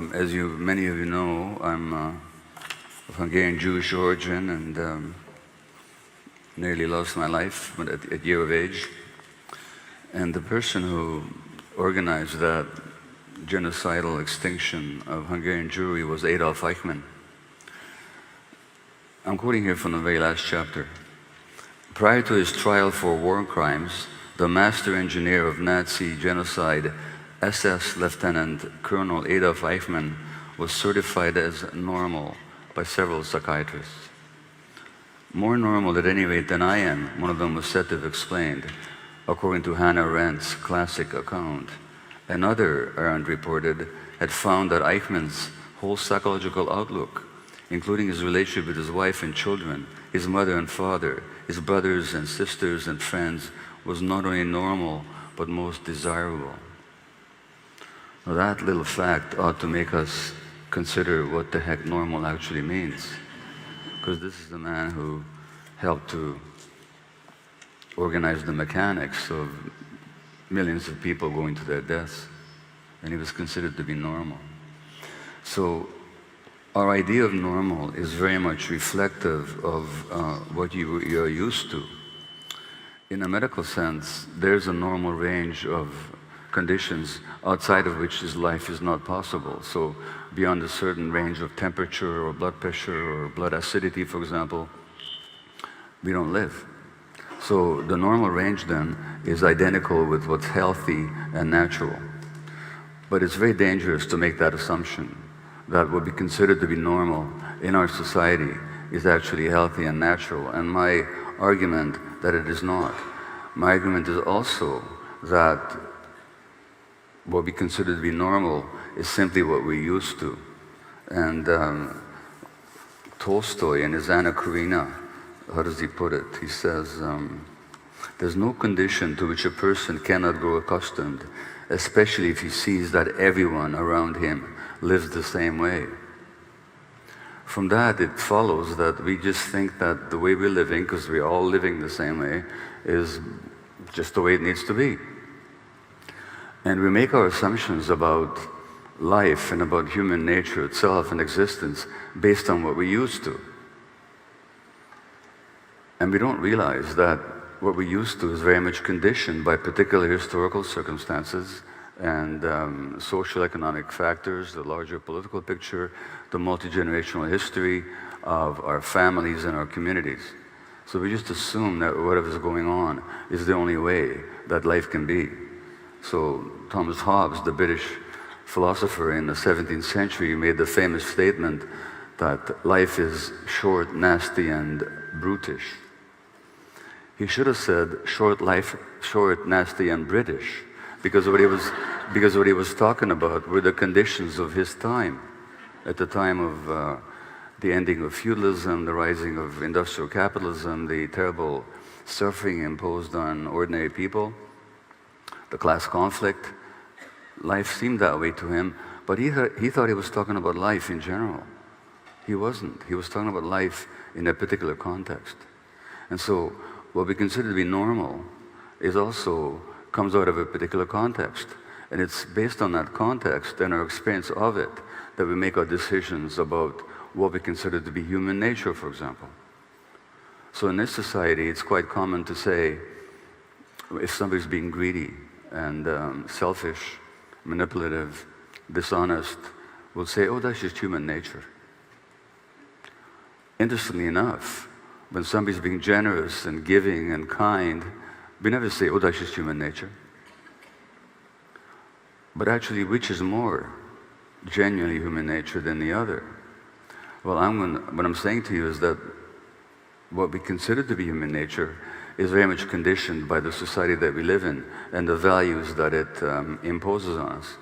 Many of you know, I'm of Hungarian Jewish origin and nearly lost my life at a year of age. And the person who organized that genocidal extinction of Hungarian Jewry was Adolf Eichmann. I'm quoting here from the very last chapter. Prior to his trial for war crimes, the master engineer of Nazi genocide, SS Lieutenant Colonel Adolf Eichmann, was certified as normal by several psychiatrists. More normal at any rate than I am, one of them was said to have explained, according to Hannah Arendt's classic account. Another, Arendt reported, had found that Eichmann's whole psychological outlook, including his relationship with his wife and children, his mother and father, his brothers and sisters and friends, was not only normal, but most desirable. Now that little fact ought to make us consider what the heck normal actually means. Because this is the man who helped to organize the mechanics of millions of people going to their deaths. And he was considered to be normal. So our idea of normal is very much reflective of what you're used to. In a medical sense, there's a normal range of conditions outside of which this life is not possible. So beyond a certain range of temperature or blood pressure or blood acidity, for example, we don't live. So the normal range then is identical with what's healthy and natural. But it's very dangerous to make that assumption that what we consider to be normal in our society is actually healthy and natural. And my argument that it is not. My argument is also that what we consider to be normal is simply what we're used to. And Tolstoy in his Anna Karenina, how does he put it? He says, there's no condition to which a person cannot grow accustomed, especially if he sees that everyone around him lives the same way. From that, it follows that we just think that the way we're living, because we're all living the same way, is just the way it needs to be. And we make our assumptions about life and about human nature itself and existence based on what we're used to. And we don't realize that what we're used to is very much conditioned by particular historical circumstances and social economic factors, the larger political picture, the multi-generational history of our families and our communities. So we just assume that whatever's going on is the only way that life can be. So Thomas Hobbes, the British philosopher in the 17th century, made the famous statement that life is short, nasty, and brutish. He should have said short life, short, nasty, and British, because what he was talking about were the conditions of his time, at the time of the ending of feudalism, the rising of industrial capitalism, the terrible suffering imposed on ordinary people, the class conflict. Life seemed that way to him, but he thought he was talking about life in general. He wasn't. He was talking about life in a particular context. And so what we consider to be normal is also comes out of a particular context. And it's based on that context and our experience of it that we make our decisions about what we consider to be human nature, for example. So in this society, it's quite common to say, if somebody's being greedy and selfish, manipulative, dishonest, we'll say, oh, that's just human nature. Interestingly enough, when somebody's being generous and giving and kind, we never say, oh, that's just human nature. But actually, which is more genuinely human nature than the other? Well, what I'm saying to you is that what we consider to be human nature is very much conditioned by the society that we live in and the values that it imposes on us.